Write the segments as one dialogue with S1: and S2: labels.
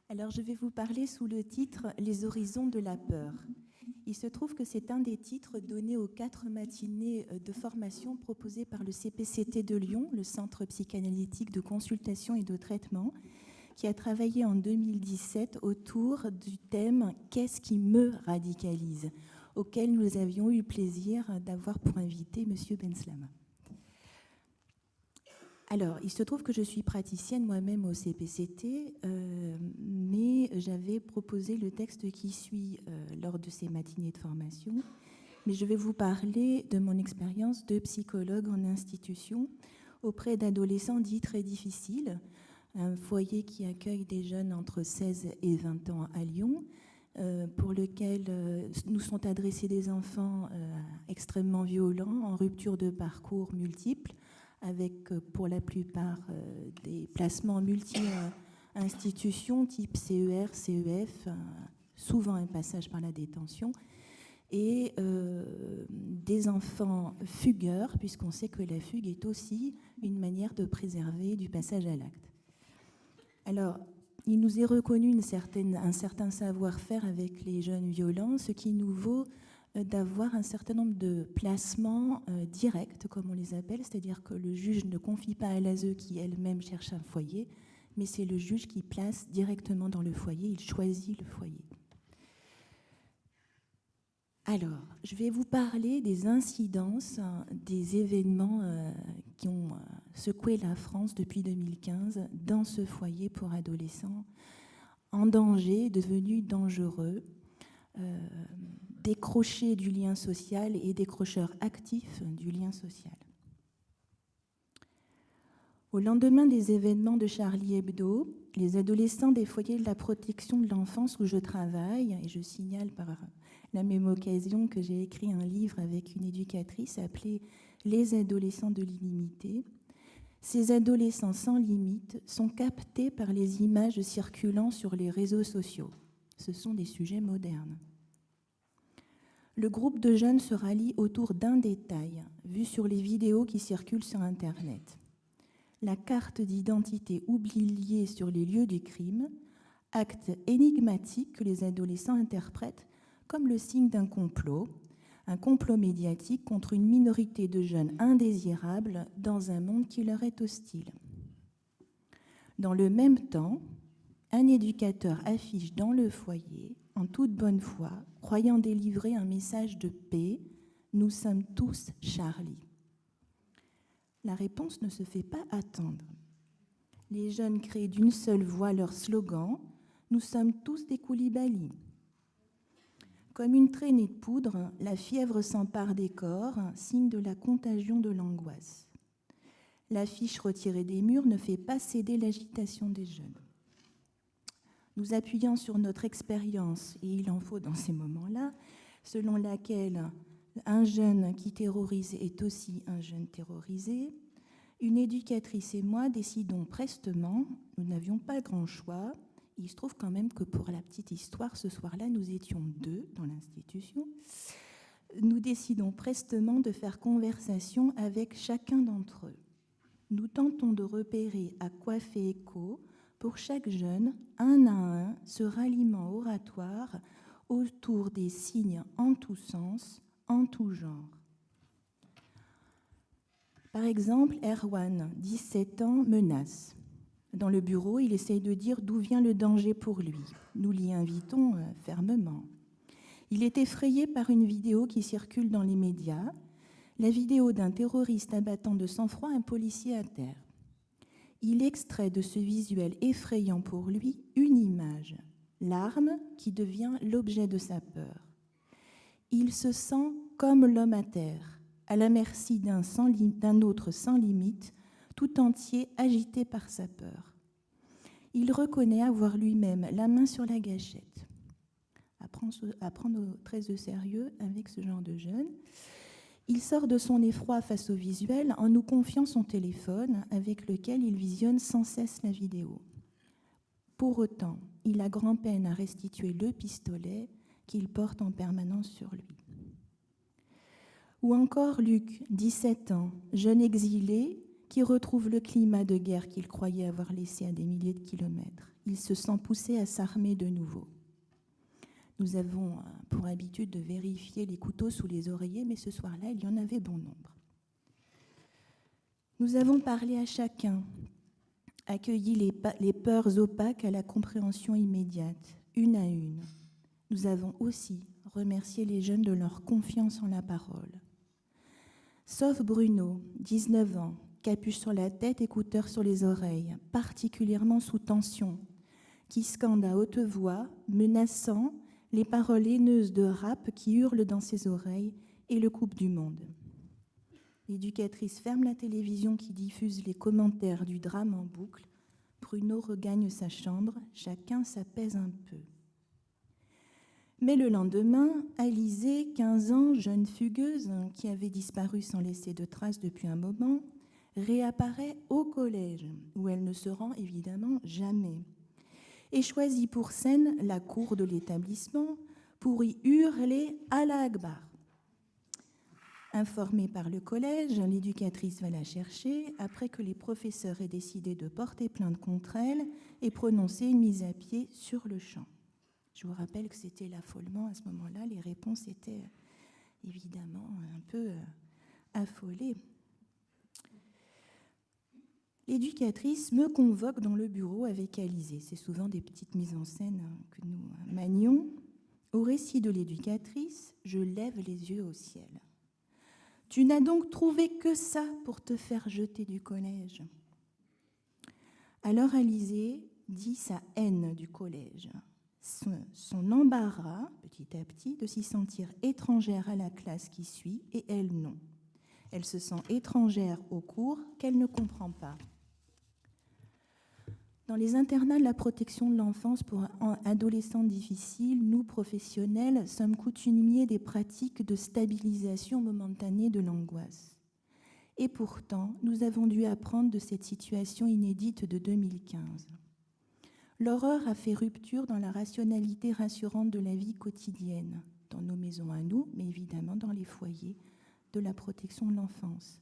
S1: Alors, je vais vous parler sous le titre « Les horizons de la peur ». Il se trouve que c'est un des titres donnés aux 4 matinées de formation proposées par le CPCT de Lyon, le Centre psychanalytique de consultation et de traitement, qui a travaillé en 2017 autour du thème « Qu'est-ce qui me radicalise ?», auquel nous avions eu le plaisir d'avoir pour invité M. Benslama. Alors, il se trouve que je suis praticienne moi-même au CPCT, mais j'avais proposé le texte qui suit lors de ces matinées de formation. Mais je vais vous parler de mon expérience de psychologue en institution auprès d'adolescents dits très difficiles, un foyer qui accueille des jeunes entre 16 et 20 ans à Lyon, pour lequel nous sont adressés des enfants extrêmement violents, en rupture de parcours multiples, avec pour la plupart des placements multi-institutions type CER, CEF, souvent un passage par la détention, et des enfants fugueurs, puisqu'on sait que la fugue est aussi une manière de préserver du passage à l'acte. Alors, il nous est reconnu un certain savoir-faire avec les jeunes violents, ce qui nous vaut d'avoir un certain nombre de placements directs, comme on les appelle, c'est-à-dire que le juge ne confie pas à l'ASE qui elle-même cherche un foyer, mais c'est le juge qui place directement dans le foyer, il choisit le foyer. Alors, je vais vous parler des incidences, des événements qui ont secoué la France depuis 2015 dans ce foyer pour adolescents en danger, devenus dangereux, décrochés du lien social et décrocheurs actifs du lien social. Au lendemain des événements de Charlie Hebdo, les adolescents des foyers de la protection de l'enfance où je travaille, et je signale par la même occasion que j'ai écrit un livre avec une éducatrice appelé « Les adolescents de l'illimité », ces adolescents sans limite sont captés par les images circulant sur les réseaux sociaux. Ce sont des sujets modernes. Le groupe de jeunes se rallie autour d'un détail, vu sur les vidéos qui circulent sur Internet. La carte d'identité oubliée sur les lieux du crime, acte énigmatique que les adolescents interprètent comme le signe d'un complot, un complot médiatique contre une minorité de jeunes indésirables dans un monde qui leur est hostile. Dans le même temps, un éducateur affiche dans le foyer, en toute bonne foi, croyant délivrer un message de paix, « Nous sommes tous Charlie ». La réponse ne se fait pas attendre. Les jeunes créent d'une seule voix leur slogan « Nous sommes tous des Koulibaly ». Comme une traînée de poudre, la fièvre s'empare des corps, signe de la contagion de l'angoisse. L'affiche retirée des murs ne fait pas céder l'agitation des jeunes. Nous appuyons sur notre expérience, et il en faut dans ces moments-là, selon laquelle un jeune qui terrorise est aussi un jeune terrorisé, une éducatrice et moi décidons prestement, nous n'avions pas grand choix, il se trouve quand même que pour la petite histoire, ce soir-là, nous étions 2 dans l'institution, nous décidons prestement de faire conversation avec chacun d'entre eux. Nous tentons de repérer à quoi fait écho pour chaque jeune, un à un, ce ralliement oratoire autour des signes en tous sens, en tout genre. Par exemple, Erwan, 17 ans, menace. Dans le bureau, il essaye de dire d'où vient le danger pour lui. Nous l'y invitons fermement. Il est effrayé par une vidéo qui circule dans les médias, la vidéo d'un terroriste abattant de sang-froid un policier à terre. Il extrait de ce visuel effrayant pour lui une image, l'arme qui devient l'objet de sa peur. Il se sent comme l'homme à terre, à la merci d'un autre sans limite, tout entier agité par sa peur. Il reconnaît avoir lui-même la main sur la gâchette. À prendre très au sérieux avec ce genre de jeunes. Il sort de son effroi face au visuel en nous confiant son téléphone avec lequel il visionne sans cesse la vidéo. Pour autant, il a grand-peine à restituer le pistolet qu'il porte en permanence sur lui. Ou encore Luc, 17 ans, jeune exilé, qui retrouve le climat de guerre qu'il croyait avoir laissé à des milliers de kilomètres. Il se sent poussé à s'armer de nouveau. Nous avons pour habitude de vérifier les couteaux sous les oreillers, mais ce soir-là, il y en avait bon nombre. Nous avons parlé à chacun, accueilli les peurs opaques à la compréhension immédiate, une à une. Nous avons aussi remercié les jeunes de leur confiance en la parole. Sauf Bruno, 19 ans, capuche sur la tête, écouteurs sur les oreilles, particulièrement sous tension, qui scande à haute voix, menaçant les paroles haineuses de rap qui hurlent dans ses oreilles et le coupent du monde. L'éducatrice ferme la télévision qui diffuse les commentaires du drame en boucle. Bruno regagne sa chambre, chacun s'apaise un peu. Mais le lendemain, Alizée, 15 ans, jeune fugueuse, qui avait disparu sans laisser de traces depuis un moment, réapparaît au collège, où elle ne se rend évidemment jamais, et choisit pour scène la cour de l'établissement pour y hurler « Allah Akbar ». Informée par le collège, l'éducatrice va la chercher après que les professeurs aient décidé de porter plainte contre elle et prononcer une mise à pied sur le champ. Je vous rappelle que c'était l'affolement à ce moment-là. Les réponses étaient évidemment un peu affolées. L'éducatrice me convoque dans le bureau avec Alizée. C'est souvent des petites mises en scène que nous manions. Au récit de l'éducatrice, je lève les yeux au ciel. « Tu n'as donc trouvé que ça pour te faire jeter du collège ?» Alors Alizée dit sa haine du collège, son embarras, petit à petit, de s'y sentir étrangère à la classe qui suit, et elle non. Elle se sent étrangère au cours qu'elle ne comprend pas. Dans les internats de la protection de l'enfance pour adolescents difficiles, nous, professionnels, sommes coutumiers des pratiques de stabilisation momentanée de l'angoisse. Et pourtant, nous avons dû apprendre de cette situation inédite de 2015. L'horreur a fait rupture dans la rationalité rassurante de la vie quotidienne, dans nos maisons à nous, mais évidemment dans les foyers de la protection de l'enfance.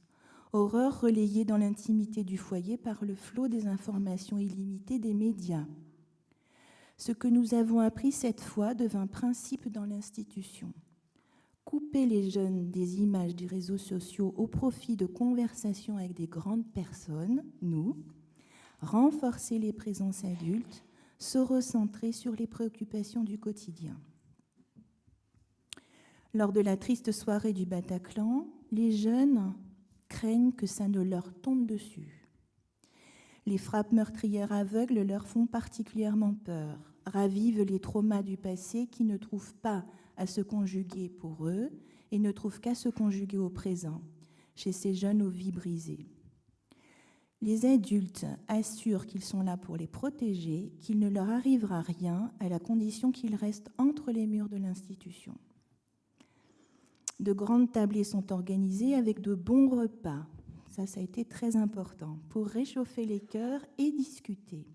S1: Horreur relayée dans l'intimité du foyer par le flot des informations illimitées des médias. Ce que nous avons appris cette fois devint principe dans l'institution. Couper les jeunes des images des réseaux sociaux au profit de conversations avec des grandes personnes, nous, renforcer les présences adultes, se recentrer sur les préoccupations du quotidien. Lors de la triste soirée du Bataclan, les jeunes craignent que ça ne leur tombe dessus. Les frappes meurtrières aveugles leur font particulièrement peur, ravivent les traumas du passé qui ne trouvent pas à se conjuguer pour eux et ne trouvent qu'à se conjuguer au présent, chez ces jeunes aux vies brisées. Les adultes assurent qu'ils sont là pour les protéger, qu'il ne leur arrivera rien à la condition qu'ils restent entre les murs de l'institution. De grandes tablées sont organisées avec de bons repas. Ça a été très important pour réchauffer les cœurs et discuter.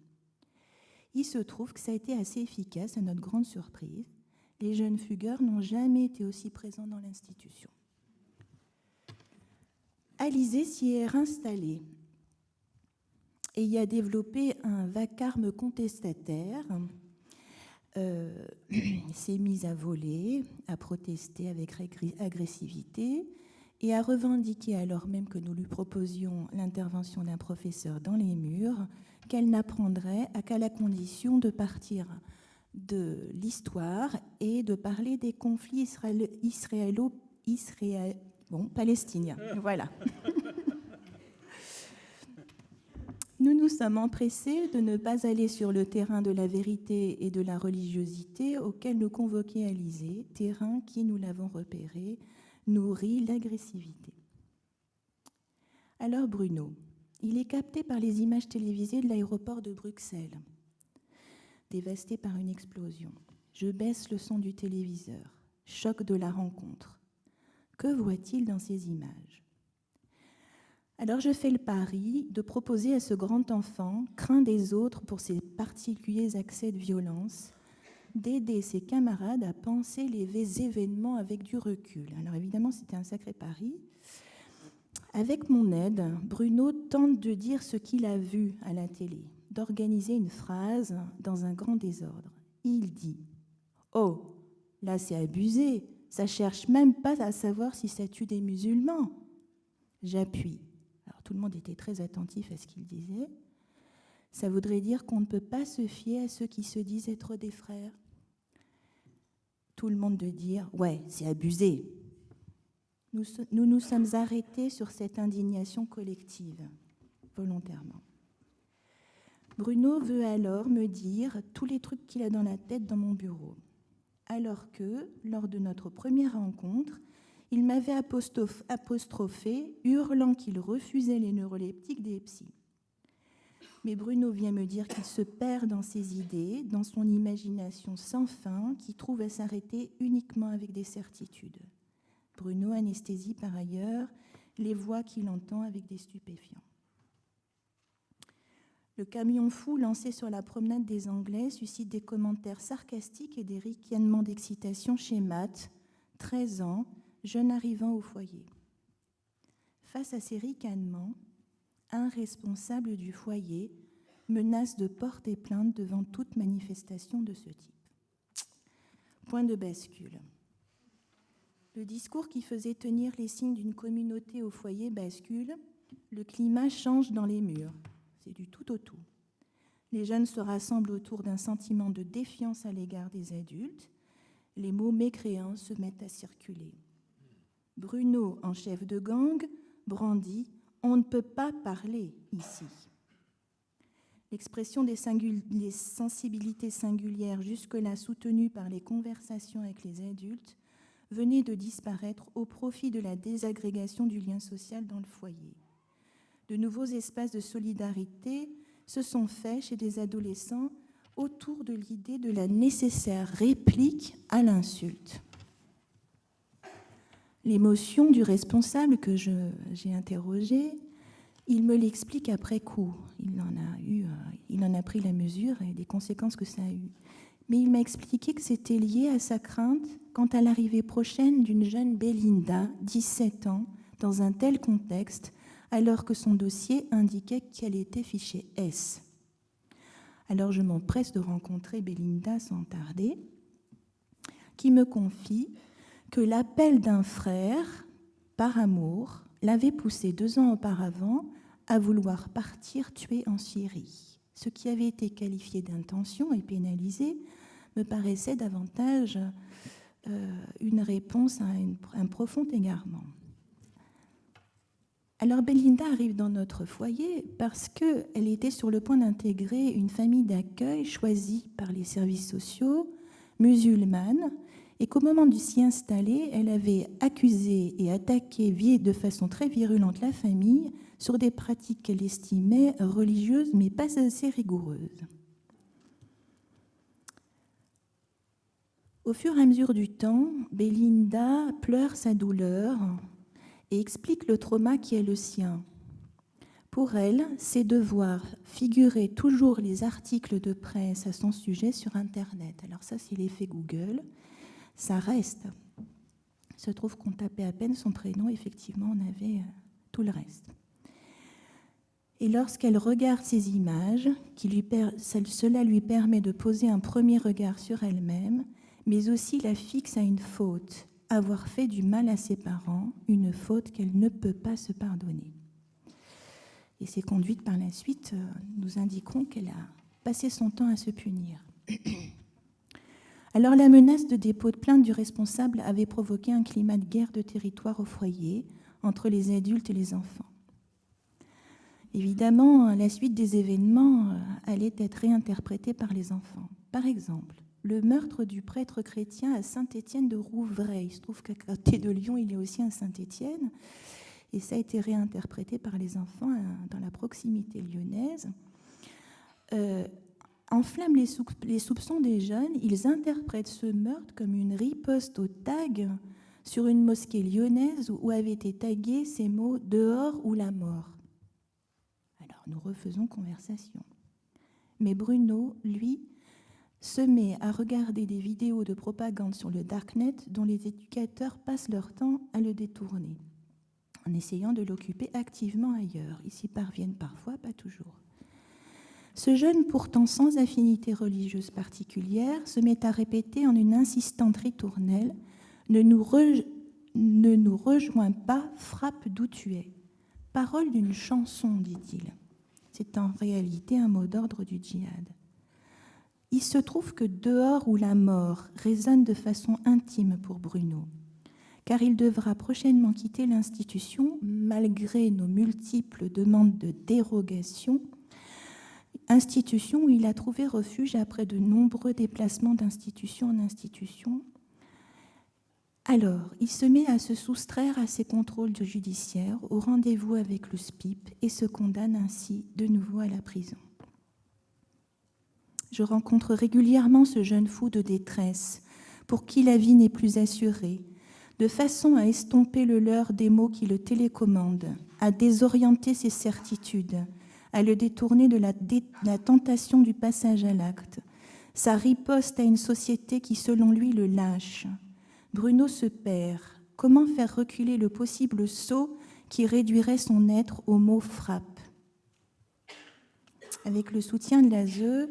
S1: Il se trouve que ça a été assez efficace, à notre grande surprise. Les jeunes fugueurs n'ont jamais été aussi présents dans l'institution. Alizée s'y est installée et y a développé un vacarme contestataire. S'est mise à voler, à protester avec agressivité et à revendiquer, alors même que nous lui proposions l'intervention d'un professeur dans les murs, qu'elle n'apprendrait qu'à la condition de partir de l'histoire et de parler des conflits palestiniens. Voilà. Nous nous sommes empressés de ne pas aller sur le terrain de la vérité et de la religiosité auquel nous convoquait Alizée, terrain qui, nous l'avons repéré, nourrit l'agressivité. Alors Bruno, il est capté par les images télévisées de l'aéroport de Bruxelles, dévasté par une explosion. Je baisse le son du téléviseur, choc de la rencontre. Que voit-il dans ces images ? Alors je fais le pari de proposer à ce grand enfant, craint des autres pour ses particuliers accès de violence, d'aider ses camarades à penser les événements avec du recul. Alors évidemment, c'était un sacré pari. Avec mon aide, Bruno tente de dire ce qu'il a vu à la télé, d'organiser une phrase dans un grand désordre. Il dit « Oh, là c'est abusé, ça cherche même pas à savoir si ça tue des musulmans. » J'appuie. Alors tout le monde était très attentif à ce qu'il disait. Ça voudrait dire qu'on ne peut pas se fier à ceux qui se disent être des frères. Tout le monde de dire « Ouais, c'est abusé ». Nous nous sommes arrêtés sur cette indignation collective, volontairement. Bruno veut alors me dire tous les trucs qu'il a dans la tête dans mon bureau. Alors que, lors de notre première rencontre, il m'avait apostrophé, hurlant qu'il refusait les neuroleptiques des psys. Mais Bruno vient me dire qu'il se perd dans ses idées, dans son imagination sans fin, qui trouve à s'arrêter uniquement avec des certitudes. Bruno anesthésie par ailleurs les voix qu'il entend avec des stupéfiants. Le camion fou lancé sur la promenade des Anglais suscite des commentaires sarcastiques et des ricanements d'excitation chez Matt, 13 ans, jeune arrivant au foyer. Face à ces ricanements, un responsable du foyer menace de porter plainte devant toute manifestation de ce type. Point de bascule. Le discours qui faisait tenir les signes d'une communauté au foyer bascule, le climat change dans les murs. C'est du tout au tout. Les jeunes se rassemblent autour d'un sentiment de défiance à l'égard des adultes. Les mots mécréants se mettent à circuler. Bruno, en chef de gang, brandit « On ne peut pas parler ici ». L'expression des sensibilités singulières jusque-là soutenues par les conversations avec les adultes venait de disparaître au profit de la désagrégation du lien social dans le foyer. De nouveaux espaces de solidarité se sont faits chez des adolescents autour de l'idée de la nécessaire réplique à l'insulte. L'émotion du responsable que j'ai interrogé, il me l'explique après coup. Il en a pris la mesure et des conséquences que ça a eues. Mais il m'a expliqué que c'était lié à sa crainte quant à l'arrivée prochaine d'une jeune Belinda, 17 ans, dans un tel contexte, alors que son dossier indiquait qu'elle était fichée S. Alors je m'empresse de rencontrer Belinda sans tarder, qui me confie que l'appel d'un frère, par amour, l'avait poussée 2 ans auparavant à vouloir partir tuer en Syrie. Ce qui avait été qualifié d'intention et pénalisé me paraissait davantage une réponse à un profond égarement. Alors Belinda arrive dans notre foyer parce qu'elle était sur le point d'intégrer une famille d'accueil choisie par les services sociaux, musulmane, et qu'au moment de s'y installer, elle avait accusé et attaqué de façon très virulente la famille sur des pratiques qu'elle estimait religieuses mais pas assez rigoureuses. Au fur et à mesure du temps, Belinda pleure sa douleur et explique le trauma qui est le sien. Pour elle, c'est de voir figurer toujours les articles de presse à son sujet sur Internet. Alors ça, c'est l'effet Google. Ça reste. Il se trouve qu'on tapait à peine son prénom, effectivement, on avait tout le reste. Et lorsqu'elle regarde ces images, cela lui permet de poser un premier regard sur elle-même, mais aussi la fixe à une faute, avoir fait du mal à ses parents, une faute qu'elle ne peut pas se pardonner. Et ses conduites par la suite nous indiqueront qu'elle a passé son temps à se punir. Alors la menace de dépôt de plainte du responsable avait provoqué un climat de guerre de territoire au foyer entre les adultes et les enfants. Évidemment, la suite des événements allait être réinterprétée par les enfants. Par exemple, le meurtre du prêtre chrétien à Saint-Étienne de Rouvray. Il se trouve qu'à côté de Lyon, il est aussi à Saint-Étienne. Et ça a été réinterprété par les enfants dans la proximité lyonnaise. Enflamment les soupçons des jeunes. Ils interprètent ce meurtre comme une riposte au tag sur une mosquée lyonnaise où avaient été tagués ces mots « dehors ou la mort ». Alors nous refaisons conversation. Mais Bruno, lui, se met à regarder des vidéos de propagande sur le darknet dont les éducateurs passent leur temps à le détourner. en essayant de l'occuper activement ailleurs. Ils s'y parviennent parfois, pas toujours. Ce jeune, pourtant sans affinité religieuse particulière, se met à répéter en une insistante ritournelle « Ne nous rejoins pas, frappe d'où tu es ». Parole d'une chanson, dit-il. C'est en réalité un mot d'ordre du djihad. Il se trouve que dehors ou la mort résonne de façon intime pour Bruno, car il devra prochainement quitter l'institution malgré nos multiples demandes de dérogation, institution où il a trouvé refuge après de nombreux déplacements d'institution en institution. Alors, il se met à se soustraire à ses contrôles judiciaires, au rendez-vous avec le SPIP, et se condamne ainsi de nouveau à la prison. Je rencontre régulièrement ce jeune fou de détresse, pour qui la vie n'est plus assurée, de façon à estomper le leurre des mots qui le télécommandent, à désorienter ses certitudes, à le détourner de la tentation du passage à l'acte, sa riposte à une société qui, selon lui, le lâche. Bruno se perd. Comment faire reculer le possible sceau qui réduirait son être au mot « frappe ». Avec le soutien de l'ASE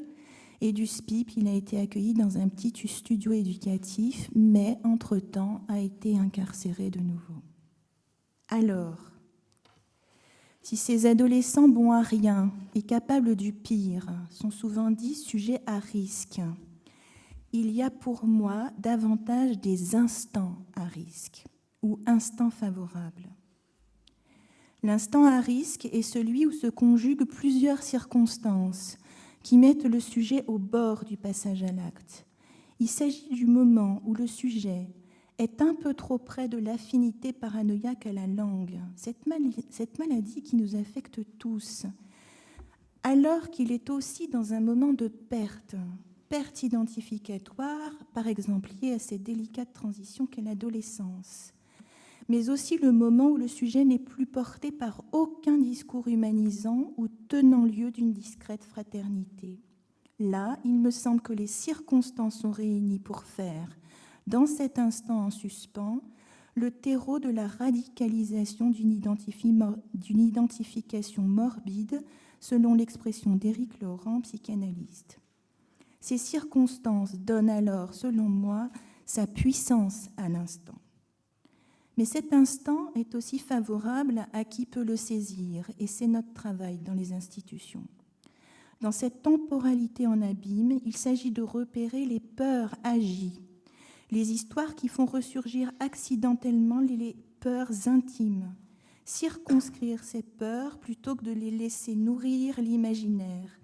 S1: et du SPIP, il a été accueilli dans un petit studio éducatif, mais entre-temps a été incarcéré de nouveau. Alors, si ces adolescents bons à rien et capables du pire sont souvent dits sujets à risque, il y a pour moi davantage des instants à risque ou instants favorables. L'instant à risque est celui où se conjuguent plusieurs circonstances qui mettent le sujet au bord du passage à l'acte. Il s'agit du moment où le sujet est un peu trop près de l'affinité paranoïaque à la langue, cette maladie qui nous affecte tous, alors qu'il est aussi dans un moment de perte identificatoire, par exemple liée à cette délicate transition qu'est l'adolescence, mais aussi le moment où le sujet n'est plus porté par aucun discours humanisant ou tenant lieu d'une discrète fraternité. Là, il me semble que les circonstances sont réunies pour faire, dans cet instant en suspens, le terreau de la radicalisation d'une identification morbide, selon l'expression d'Éric Laurent, psychanalyste. Ces circonstances donnent alors, selon moi, sa puissance à l'instant. Mais cet instant est aussi favorable à qui peut le saisir, et c'est notre travail dans les institutions. Dans cette temporalité en abîme, il s'agit de repérer les peurs agies, les histoires qui font ressurgir accidentellement les peurs intimes, circonscrire ces peurs plutôt que de les laisser nourrir l'imaginaire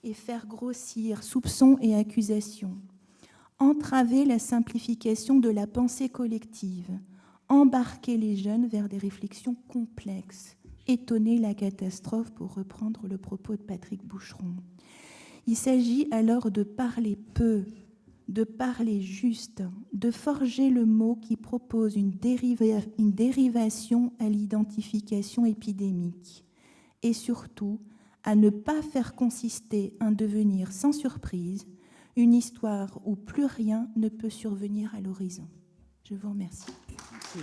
S1: et faire grossir soupçons et accusations, entraver la simplification de la pensée collective, embarquer les jeunes vers des réflexions complexes, étonner la catastrophe, pour reprendre le propos de Patrick Boucheron. Il s'agit alors de parler peu, de parler juste, de forger le mot qui propose une dérivation à l'identification épidémique et surtout à ne pas faire consister un devenir sans surprise, une histoire où plus rien ne peut survenir à l'horizon. Je vous remercie. Merci.